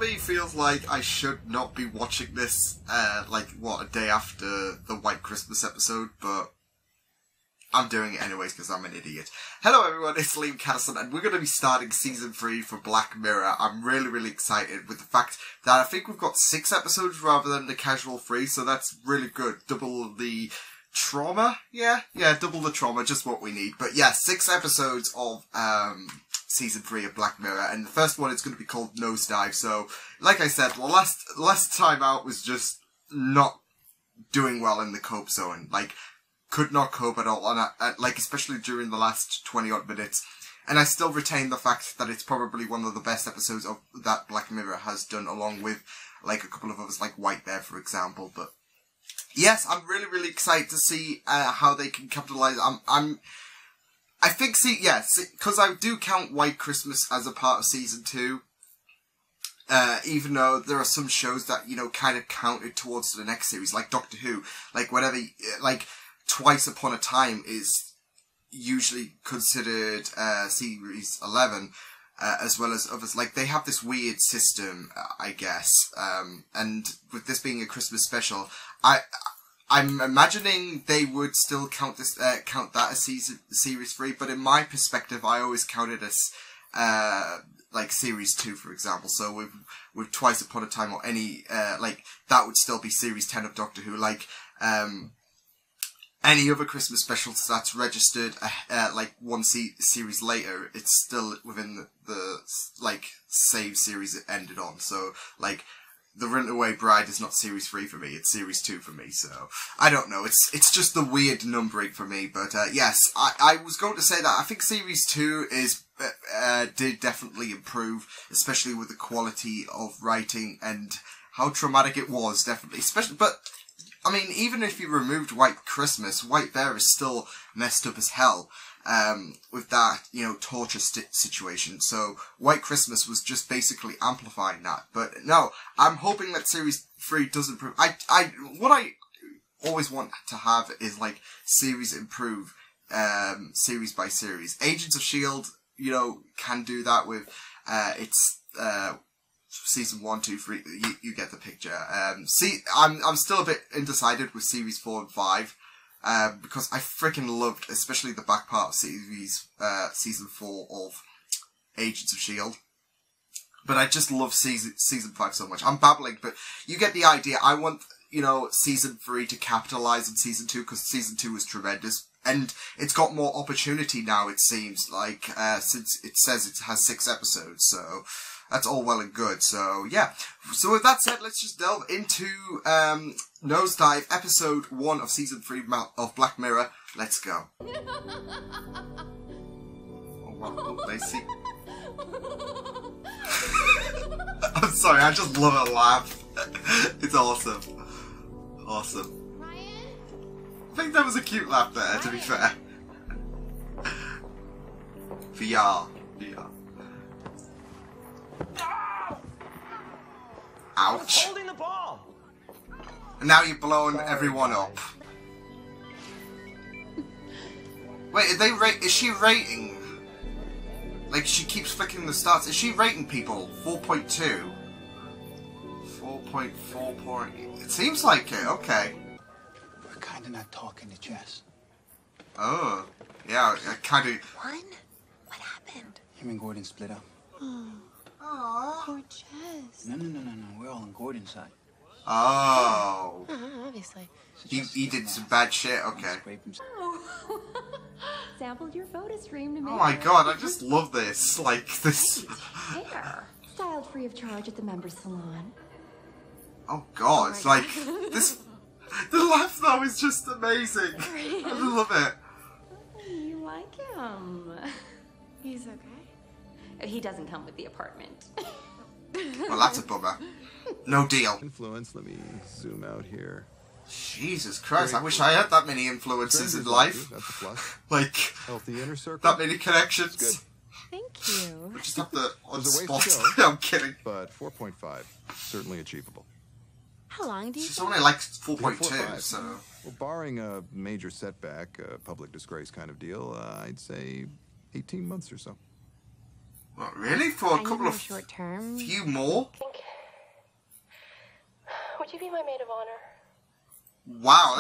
of me feels like I should not be watching this, like, what, a day after the White Christmas episode, but I'm doing it anyways because I'm an idiot. Hello everyone, it's Liam Catterson, and we're going to be starting Season 3 for Black Mirror. I'm really excited with the fact that I think we've got 6 episodes rather than the casual 3, so that's really good. Double the trauma? Yeah, double the trauma, just what we need. But yeah, 6 episodes of, Season 3 of Black Mirror, and the first one is going to be called Nosedive. So, like I said, the last time out was just not doing well in the cope zone. Like, could not cope at all, and like, especially during the last 20-odd minutes. And I still retain the fact that it's probably one of the best episodes of that Black Mirror has done, along with, like, a couple of others, like White Bear, for example. But, yes, I'm really excited to see how they can capitalize. I think, because I do count White Christmas as a part of Season 2, even though there are some shows that, you know, kind of counted towards the next series, like Doctor Who, like whatever, like Twice Upon a Time is usually considered Series 11, as well as others. Like, they have this weird system, I guess, and with this being a Christmas special, I'm imagining they would still count this, count that as Series 3, but in my perspective, I always count it as, like, Series 2, for example. So with Twice Upon a Time or any, like, that would still be Series 10 of Doctor Who. Like, any other Christmas specials that's registered, like, one series later, it's still within the, like, save series it ended on. So, like, The Runaway Bride is not Series 3 for me, it's Series 2 for me, so I don't know, it's just the weird numbering for me, but yes, I was going to say that I think Series 2 did definitely improve, especially with the quality of writing and how traumatic it was, definitely, but, I mean, even if you removed White Christmas, White Bear is still messed up as hell. With that, you know, torture situation. So, White Christmas was just basically amplifying that. But, no, I'm hoping that Series 3 does improve. What I always want to have is, like, series improve, series by series. Agents of S.H.I.E.L.D., you know, can do that with, Season 1, 2, 3, you get the picture. I'm still a bit undecided with Series 4 and 5. Because I freaking loved, especially the back part of Season 4 of Agents of S.H.I.E.L.D. But I just love Season 5 so much. I'm babbling, but you get the idea. I want, you know, Season 3 to capitalize on Season 2, because Season 2 was tremendous. And it's got more opportunity now, it seems, like, since it says it has 6 episodes, so that's all well and good. So, yeah. So with that said, let's just delve into Nosedive, Episode 1 of Season 3 of Black Mirror. Let's go. Oh, wow, Lacie. I'm sorry, I just love her laugh. It's awesome. Awesome. I think that was a cute laugh there, to be fair. VR. Ouch. Holding the ball. And now you're blowing everyone up. Wait, is she rating? Like, she keeps flicking the stars. Is she rating people? 4.2? 4.4. It seems like it, okay. We're kinda not talking to Jess. Oh. Yeah, I kinda... One? What happened? Him and Gordon split up. Aww. Poor Jess. No. We're all on Gordon's side. Oh. Obviously. He did some bad shit? Okay. Oh. Sampled your photo stream to make. Oh my god, I just love this. Like, this. Hair. Styled free of charge at the members' salon. Oh god, it's like, this. The laugh though is just amazing. I love it. You like him. He's okay. He doesn't come with the apartment. Well, that's a bummer. No deal. Influence. Let me zoom out here. Jesus Christ, I wish I had that many influences in life. That's a plus. Like, Healthy inner circle. that many connections. Good. Thank you. We just have to on There's a ways spot. to go. I'm kidding. But 4.5, certainly achievable. How long do you She's think? only like Yeah, 4.2, so... Well, barring a major setback, a public disgrace kind of deal, I'd say 18 months or so. What, really? For a couple of short term. few more? I think Would you be my maid of honor? Wow,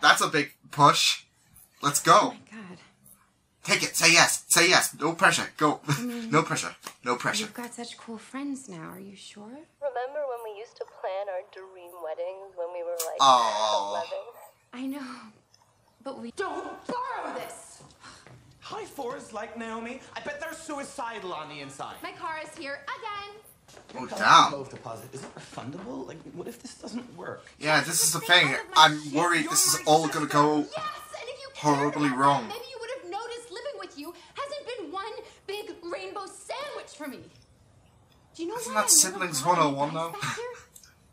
that's a big push. Let's go. Oh my god. Take it. Say yes. Say yes. No pressure. Go. No pressure. No pressure. You've got such cool friends now. Are you sure? Remember when we used to plan our dream weddings when we were like 11? I know. But we don't borrow this. High fours like Naomi. I bet they're suicidal on the inside. My car is here again. Oh, damn. Loaf deposit. Is it refundable? Like, what if this doesn't work? Yeah, this is the thing. I'm worried this is all gonna go Yes, and if you horribly wrong. maybe you would have noticed living with you hasn't been one big rainbow sandwich for me. Do you know Isn't why that I never Siblings brought any 101 though? guys back here?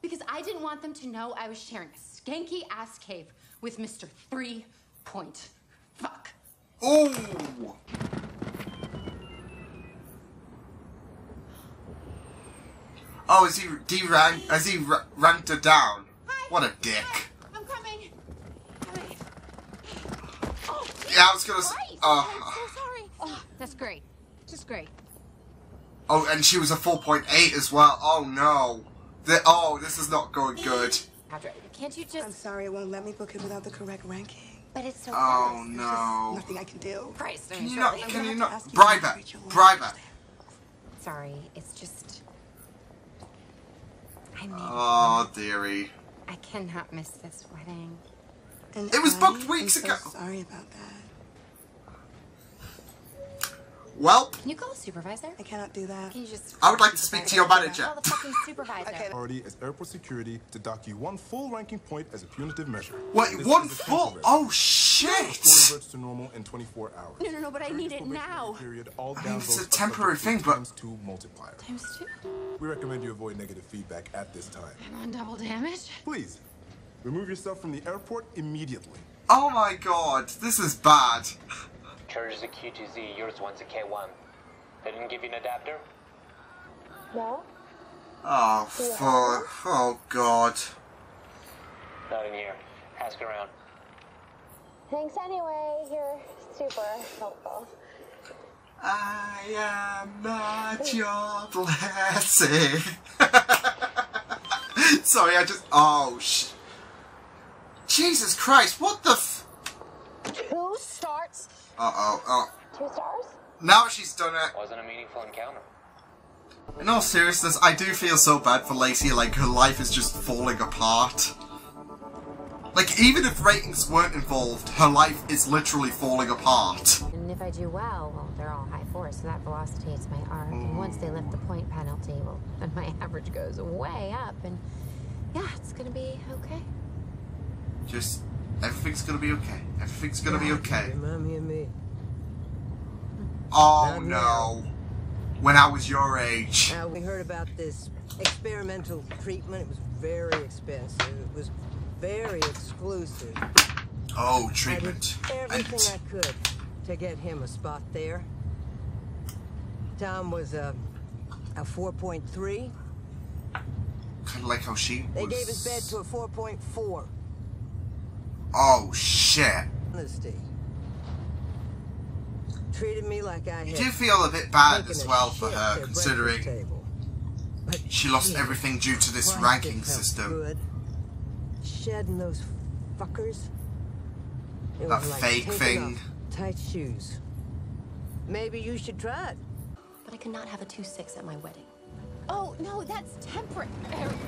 Because I didn't want them to know I was sharing a skanky ass cave with Mr. 3-Point Fuck. Oh! Oh, has he ranked her down? Hi. What a dick. I'm coming. Oh, Yeah, I was gonna say. I'm so sorry. Oh, that's great. Just great. Oh, and she was a 4.8 as well. Oh no. This is not going good. Patrick, can't you I'm just... sorry, it won't let me book it without the correct ranking. But it's so Oh close. no. Nothing I can do. Christ, Can you surely. not? I'm Can gonna you have not? to ask you Bribe to her. reach your Bribe her. Sorry, it's just... I need... Oh dearie. I cannot miss this wedding. And It was booked weeks I'm ago. So sorry about that. Well, Can you call a supervisor? I cannot do that. Can you just... I would like to speak to your manager. Call the fucking supervisor. Okay. Authority as airport security to dock you 1 full ranking point as a punitive measure. Wait, This one is a full? temporary. Oh Score shit! reverts to normal in 24 hours. No, but I need it now. Period, all I mean, it's a downvotes are temporary subject to thing, but- ×2 multiplier. Times 2? We recommend you avoid negative feedback at this time. I'm on double damage? Please, remove yourself from the airport immediately. Oh my god, this is bad. Charges a Q2Z, yours wants a K1. They didn't give you an adapter? No? Oh, fuck. Oh god. Not in here. Ask around. Thanks anyway. You're super helpful. I am not your blessing. Sorry, I just... Oh, Jesus Christ, what the 2 stars? Uh-oh, oh. 2 stars? Now she's done it. Wasn't a meaningful encounter. In all seriousness, I do feel so bad for Lacie, like, her life is just falling apart. Like, even if ratings weren't involved, her life is literally falling apart. And if I do well, they're all high 4s, so that velocitates my arc. And once they lift the point penalty, well, then my average goes way up, and yeah, it's gonna be okay. Just, everything's gonna be okay. Everything's gonna be okay. Remind me of me. Oh no. When I was your age. Now, we heard about this experimental treatment. It was very expensive. It was very exclusive. Oh, treatment. I did everything I could to get him a spot there. Tom was a 4.3. Kind of like how she They was... gave his bed to a 4.4. Oh, shit. Honesty. Treated me like I You had do feel a bit bad taken as a well for shit her, at the considering breakfast table. But she lost shit, everything due to this Christ, ranking it felt system. Good. Shedding those fuckers. It That was like fake taking thing. off tight shoes. Maybe you should try it. But I could not have a 2-6 at my wedding. Oh, no, that's temporary.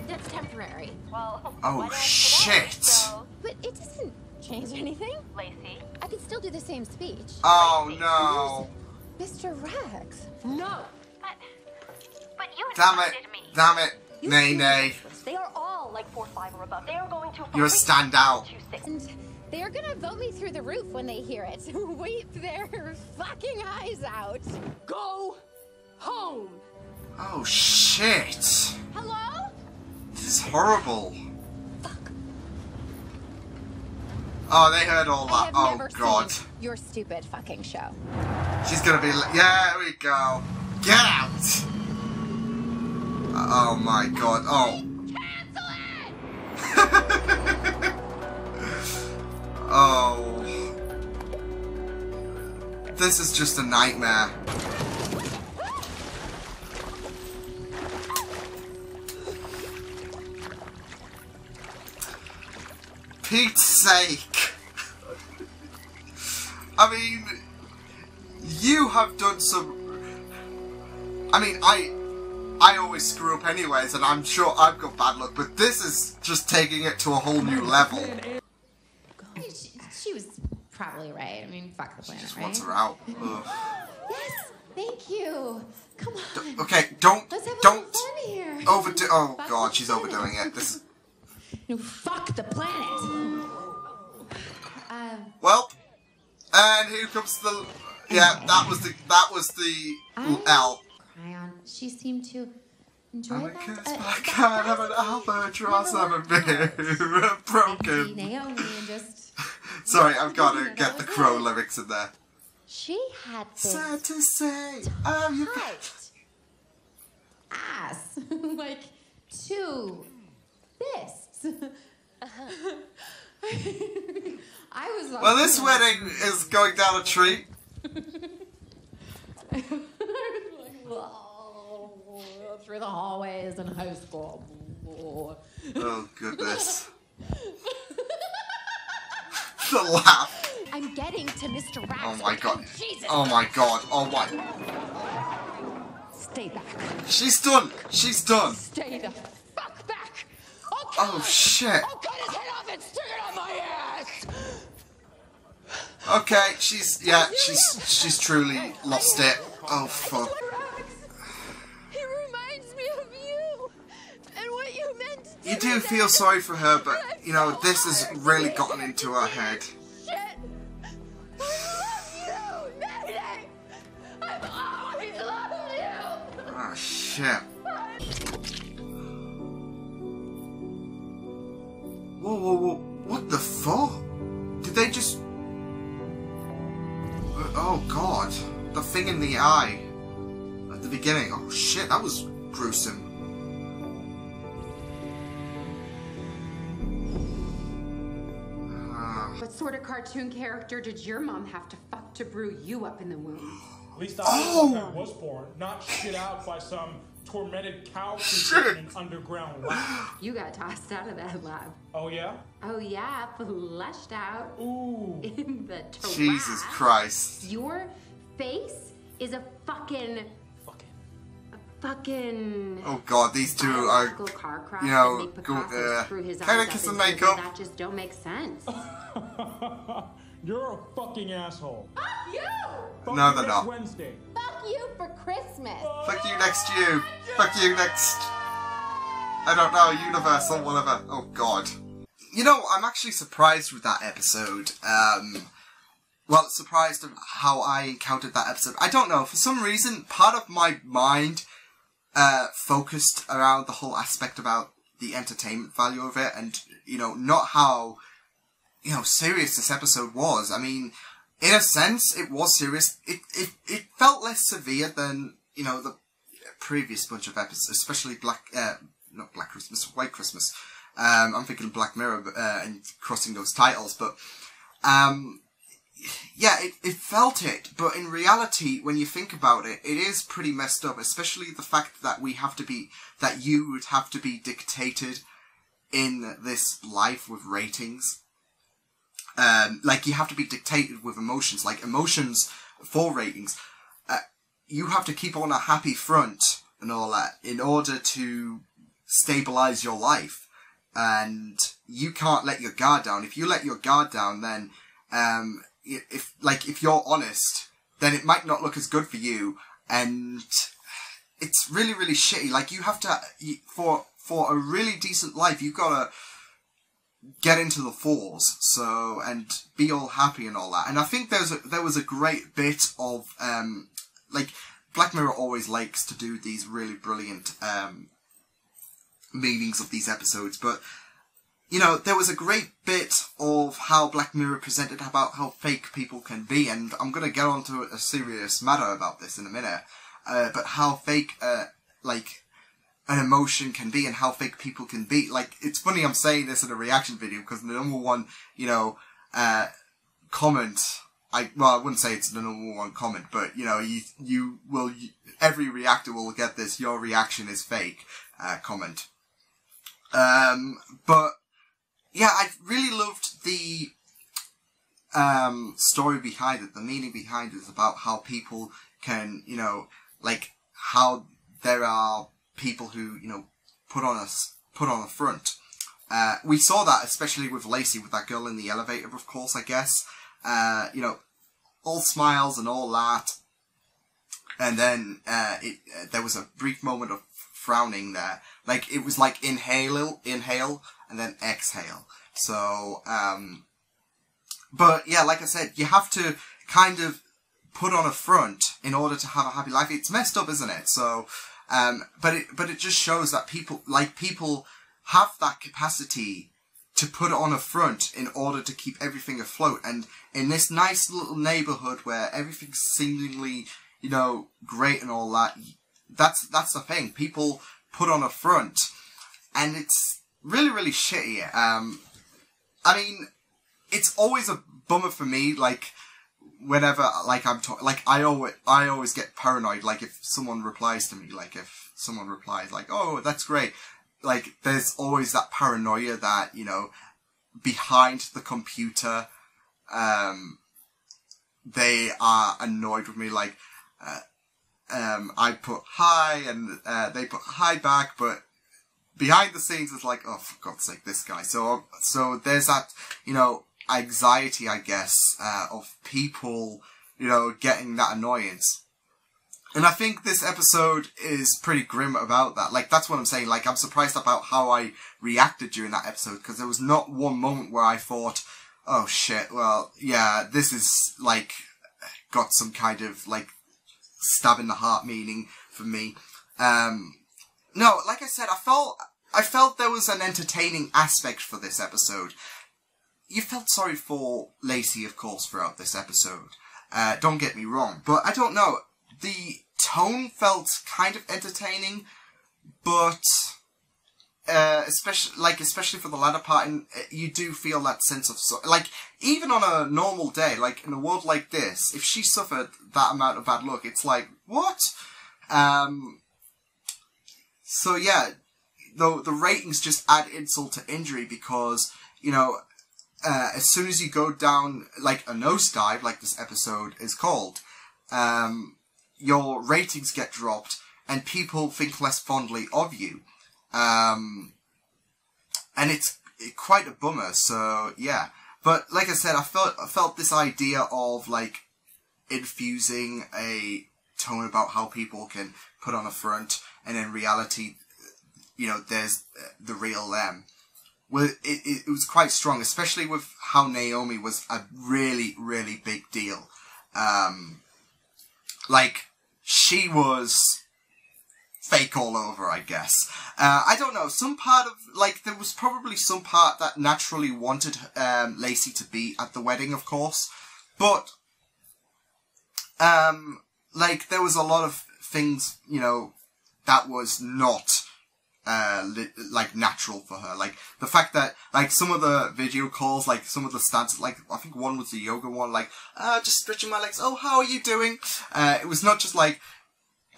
That's temporary. Well, Oh, shit. But it doesn't change anything. Lacie. I can still do the same speech. Oh, no. Mr. Rex. No. But you Damn it. invited me. Damn it. Nay, nay. They are all like 4.5 or above. They are going to... You're a standout. 2-6. And they're gonna vote me through the roof when they hear it. Weep their fucking eyes out. Go home. Oh, shit. Hello? This is horrible. Oh, they heard all I that. have Oh, never God. seen your stupid fucking show. She's gonna be like, yeah, there we go. Get out! Oh my god. Oh. Cancel it! Oh. This is just a nightmare. Pete's sake. I mean, you have done some... I mean, I always screw up anyways, and I'm sure I've got bad luck, but this is just taking it to a whole new level. She was probably right. I mean, fuck the planet, She just right? wants her out. Ugh. Yes, thank you. Come on. Okay, don't Let's have a little fun here. overdo. Oh Fuck god, the she's planet. overdoing it. This is No, fuck the planet. well, and here comes the. Yeah, that was the L. Cryon. She seemed to enjoy I'm a that. kiss, but I can't have an albatross of a mirror broken. Naomi and just. Sorry, I've got to get the Crow lyrics in there. She had this Sad to say, I'm your tight ass, like to this. I was. Well, this wedding is going down a treat. Through the hallways in high school. Oh goodness. The laugh. I'm getting to Mr. Raps. Oh my god. Jesus. Oh my god. Oh my. Stay back. She's done. She's done. Stay the fuck back. Oh shit. I'll cut his head off and stick it on my ass. Okay, she's truly lost it. Oh fuck. He reminds me of you and what you meant to You do feel sorry for her, but you know this has really gotten into her head. Shit. I love you, Mayday. I've always loved you. Oh shit. Whoa. What the fuck? Did they just... Oh god. The thing in the eye. At the beginning. Oh shit, that was gruesome. What sort of cartoon character did your mom have to fuck to brew you up in the womb? At least I was born, not shit out by some tormented cow creature in an underground lab. You got tossed out of that lab. Oh yeah? Oh yeah, fleshed out. Ooh. In the trap. Jesus Christ. Your face is a fucking. Oh god, these two are, car crash you know, and Picasso screw his kind eyes of kiss up and his makeup. That just don't make sense. You're a fucking asshole. Fuck you! Fuck No, you they're next not. Wednesday. Fuck you for Christmas. Fuck you next you. Fuck you next... I don't know, Universal, whatever. Oh god. You know, I'm actually surprised with that episode. Well, surprised of how I encountered that episode. I don't know, for some reason, part of my mind focused around the whole aspect about the entertainment value of it, and, you know, not how, you know, serious this episode was. I mean, in a sense, it was serious. It felt less severe than, you know, the previous bunch of episodes, especially not Black Christmas, White Christmas. I'm thinking Black Mirror and crossing those titles, but yeah, it felt it, but in reality, when you think about it, it is pretty messed up, especially the fact that that you would have to be dictated in this life with ratings. Like, you have to be dictated with emotions, like emotions for ratings. You have to keep on a happy front and all that in order to stabilize your life. And you can't let your guard down. If you let your guard down, then, if you're honest, then it might not look as good for you, and it's really, really shitty. Like, you have to, for a really decent life, you've got to get into the fours, so, and be all happy and all that. And I think there was a great bit of, like, Black Mirror always likes to do these really brilliant, meanings of these episodes, but, you know, there was a great bit of how Black Mirror presented about how fake people can be, and I'm going to get on to a serious matter about this in a minute, but how fake, like, an emotion can be and how fake people can be. Like, it's funny I'm saying this in a reaction video, because the number one, you know, comment, I wouldn't say it's the number one comment, but, you know, every reactor will get this, your reaction is fake, comment. But, yeah, I really loved the story behind it, the meaning behind it is about how people can, you know, like how there are people who, you know, put on a front. We saw that especially with Lacie, with that girl in the elevator, of course, I guess. You know, all smiles and all that. And then there was a brief moment of frowning there. Like, it was like inhale, and then exhale. So, but yeah, like I said, you have to kind of put on a front in order to have a happy life. It's messed up, isn't it? So, but it just shows that people have that capacity to put on a front in order to keep everything afloat. And in this nice little neighborhood where everything's seemingly, you know, great and all that, that's the thing. People put on a front, and it's really, really shitty. I mean, it's always a bummer for me, like, whenever, like, I always get paranoid, like, if someone replies to me, like, if someone replies, like, oh, that's great, like, there's always that paranoia that, you know, behind the computer, they are annoyed with me, like, I put hi, and they put hi back, but behind the scenes it's like, oh, for God's sake, this guy. So there's that, you know, anxiety, I guess, of people, you know, getting that annoyance. And I think this episode is pretty grim about that. Like, that's what I'm saying. Like, I'm surprised about how I reacted during that episode, because there was not one moment where I thought, oh shit, well, yeah, this is, like, got some kind of, like, stab in the heart meaning for me. No, like I said, I felt there was an entertaining aspect for this episode. You felt sorry for Lacie, of course, throughout this episode. Don't get me wrong, but I don't know. The tone felt kind of entertaining, but especially for the latter part, and you do feel that sense of like, even on a normal day, like in a world like this, if she suffered that amount of bad luck, it's like, what? So yeah, though the ratings just add insult to injury, because, you know, as soon as you go down, like, a nosedive, like this episode is called, your ratings get dropped, and people think less fondly of you. And it's quite a bummer, so yeah. But, like I said, I felt this idea of, like, infusing a tone about how people can put on a front, and in reality, you know, there's the real them. Well, it was quite strong, especially with how Naomi was a really, really big deal. Like, she was fake all over, I guess. I don't know, some part of, like, there was probably some part that naturally wanted Lacie to be at the wedding, of course. But, like, there was a lot of things, you know, that was not, like, natural for her. Like, the fact that, like, some of the video calls, like, some of the stances, like, I think one was the yoga one, like, just stretching my legs, oh, how are you doing? It was not just like,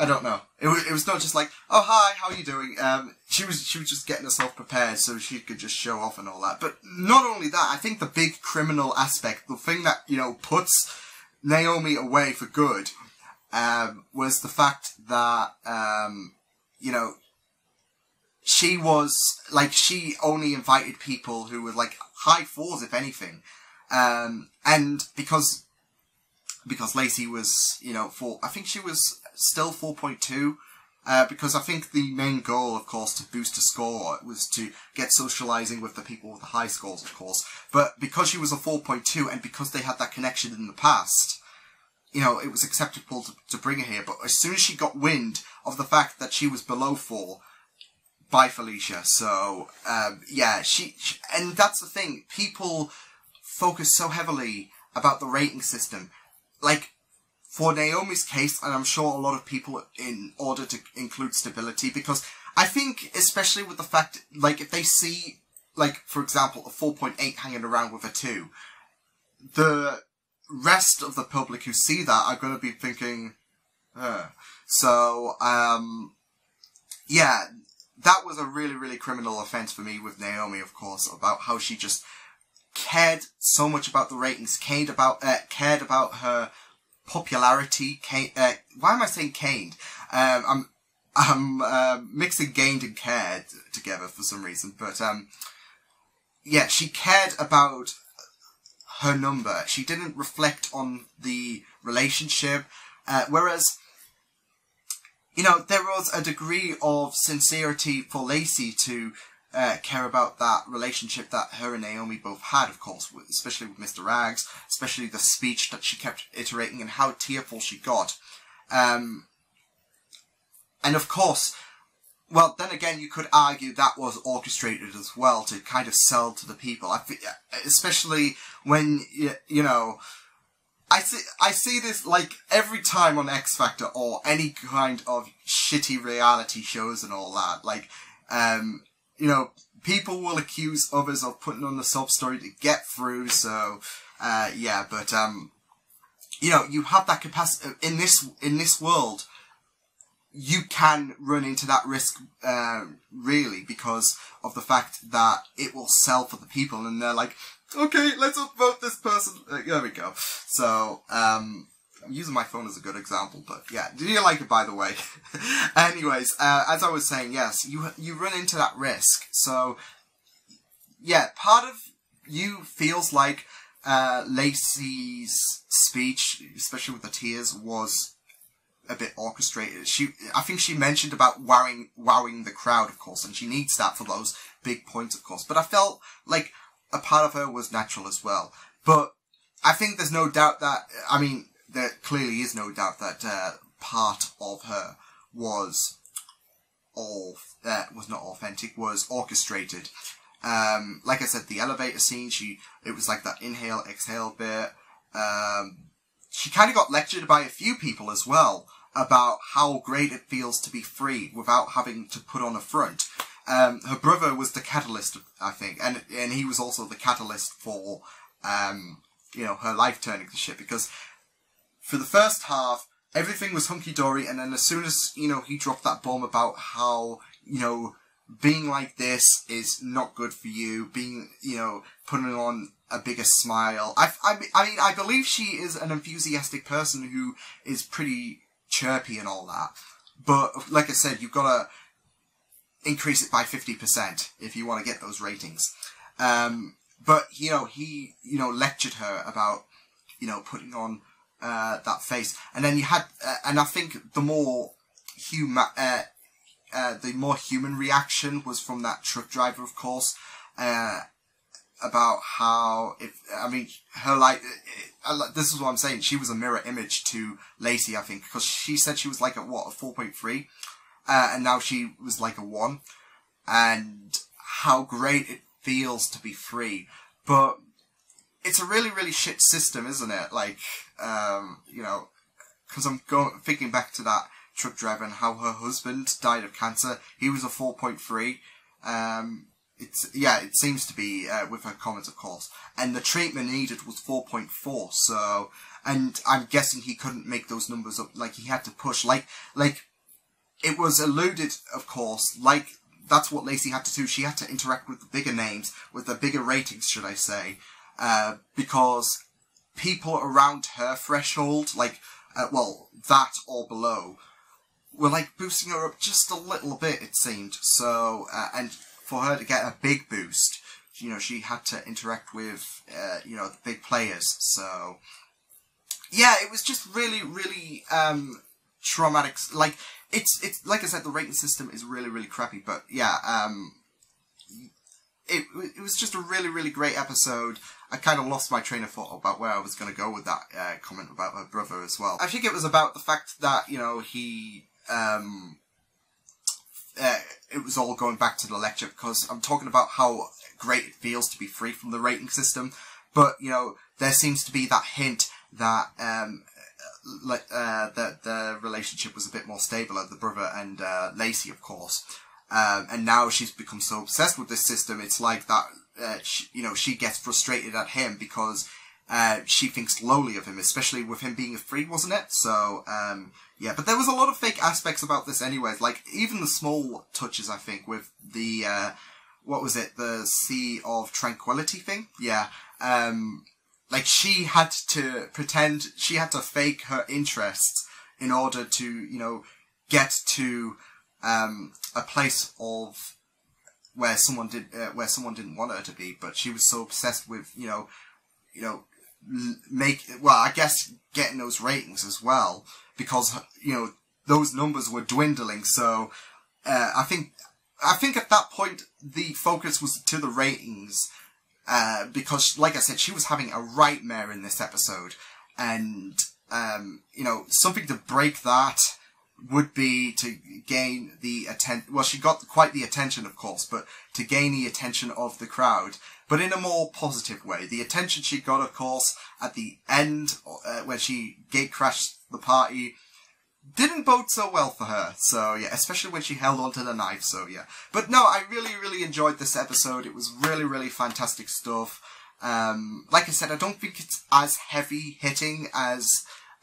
I don't know. It was not just like, oh, hi, how are you doing? She was just getting herself prepared so she could just show off and all that. But not only that, I think the big criminal aspect, the thing that, you know, puts Naomi away for good, was the fact that, you know, she was, like, she only invited people who were, like, high fours, if anything. And because Lacie was, you know, I think she was still 4.2, because I think the main goal, of course, to boost her score was to get socializing with the people with the high scores, of course. But because she was a 4.2, and because they had that connection in the past, you know, it was acceptable to bring her here. But as soon as she got wind of the fact that she was below 4, by Felicia. So, yeah, she, and that's the thing, people focus so heavily about the rating system. Like, for Naomi's case, and I'm sure a lot of people, in order to include stability, because I think, especially with the fact, like, if they see, like, for example, a 4.8 hanging around with a 2, the rest of the public who see that are going to be thinking, So, yeah, that was a really, really criminal offence for me with Naomi, of course, about how she just cared so much about the ratings, cared about her popularity. Why am I saying caned? I'm mixing gained and cared together for some reason, but yeah, she cared about her number. She didn't reflect on the relationship, whereas, you know, there was a degree of sincerity for Lacie to care about that relationship that her and Naomi both had, of course, especially with Mr. Rags, especially the speech that she kept iterating and how tearful she got. And of course, well, then again, you could argue that was orchestrated as well to kind of sell to the people. Especially when, you know, I see this, like, every time on X Factor or any kind of shitty reality shows and all that. Like, you know, people will accuse others of putting on the sob story to get through, so, yeah, but, you know, you have that capacity, in this world, you can run into that risk, really, because of the fact that it will sell for the people, and they're like, okay, let's upvote this person. There we go. So, I'm using my phone as a good example, but yeah. Did you like it, by the way? Anyways, as I was saying, yes, you run into that risk. So, yeah, part of you feels like Lacie's speech, especially with the tears, was a bit orchestrated. I think she mentioned about wowing the crowd, of course, and she needs that for those big points, of course. But I felt like a part of her was natural as well. But I think there's no doubt that, I mean, there clearly is no doubt that part of her was not authentic, was orchestrated. Like I said, the elevator scene, it was like that inhale, exhale bit. She kind of got lectured by a few people as well about how great it feels to be free without having to put on a front. Her brother was the catalyst, I think, and he was also the catalyst for, you know, her life turning to shit, because for the first half, everything was hunky-dory, and then as soon as, you know, he dropped that bomb about how, you know, being like this is not good for you, being, you know, putting on a bigger smile. I mean, I believe she is an enthusiastic person who is pretty chirpy and all that, but like I said, you've got to increase it by 50% if you want to get those ratings. But, you know, he, you know, lectured her about, you know, putting on that face. And then you had, and I think the more human reaction was from that truck driver, of course, about how, I mean, her life, this is what I'm saying, she was a mirror image to Lacie, I think, because she said she was like a 4.3, and now she was like a 1, and how great it feels to be free. But it's a really, really shit system, isn't it? Like, you know, because I'm thinking back to that truck driver and how her husband died of cancer. He was a 4.3. It seems to be, with her comments, of course. And the treatment needed was 4.4, so, and I'm guessing he couldn't make those numbers up, like, he had to push, like, it was alluded, of course, like, that's what Lacie had to do. She had to interact with the bigger names, with the bigger ratings, should I say, because people around her threshold, like, well, that or below, were, like, boosting her up just a little bit, it seemed, so, and for her to get a big boost, you know, she had to interact with, you know, the big players, so, yeah, it was just really, really, traumatic, like, it's, like I said, the rating system is really, really crappy, but, yeah, it was just a really, really great episode. I kind of lost my train of thought about where I was going to go with that, comment about her brother as well. I think it was about the fact that, you know, he, it was all going back to the lecture, because I'm talking about how great it feels to be free from the rating system, but, you know, there seems to be that hint that, that the relationship was a bit more stable, the brother and, Lacie, of course, and now she's become so obsessed with this system, it's like that, you know, she gets frustrated at him because, she thinks lowly of him, especially with him being a freak, wasn't it? So, yeah, but there was a lot of fake aspects about this anyways, like, even the small touches, I think, with the, what was it, the Sea of Tranquility thing? Yeah, like, she had to pretend, she had to fake her interests in order to, you know, get to, a place of where someone didn't want her to be, but she was so obsessed with, you know, I guess getting those ratings as well, because, you know, those numbers were dwindling. So I think at that point the focus was to the ratings, because, like I said, she was having a nightmare in this episode, and you know, something to break that would be to gain the attention. Well, she got quite the attention, of course, but to gain the attention of the crowd, but in a more positive way. The attention she got, of course, at the end, when she gate crashed the party, didn't bode so well for her. So, yeah, especially when she held onto the knife, so, yeah. But no, I really, really enjoyed this episode. It was really, really fantastic stuff. Like I said, I don't think it's as heavy-hitting as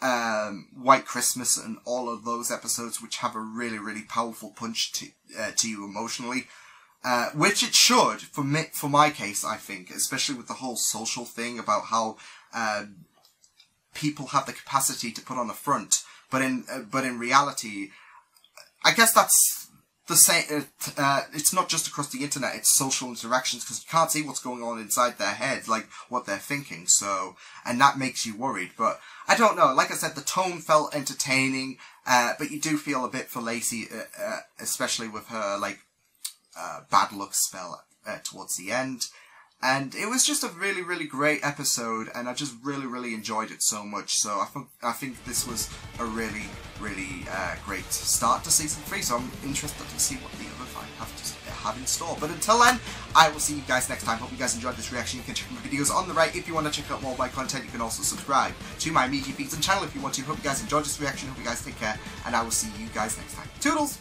White Christmas and all of those episodes, which have a really, really powerful punch to you emotionally. Which it should, for my case, I think, especially with the whole social thing about how people have the capacity to put on a front, but in reality, I guess that's the same. It's not just across the internet; it's social interactions, because you can't see what's going on inside their head, like what they're thinking. So, and that makes you worried. But I don't know. Like I said, the tone felt entertaining, but you do feel a bit for Lacie, especially with her like bad luck spell towards the end. And it was just a really, really great episode, and I just really, really enjoyed it so much. So I think this was a really, really great start to Season 3, so I'm interested to see what the other 5 have in store. But until then, I will see you guys next time. Hope you guys enjoyed this reaction. You can check my videos on the right. If you want to check out more of my content, you can also subscribe to my media feeds and channel if you want to. Hope you guys enjoyed this reaction. Hope you guys take care, and I will see you guys next time. Toodles!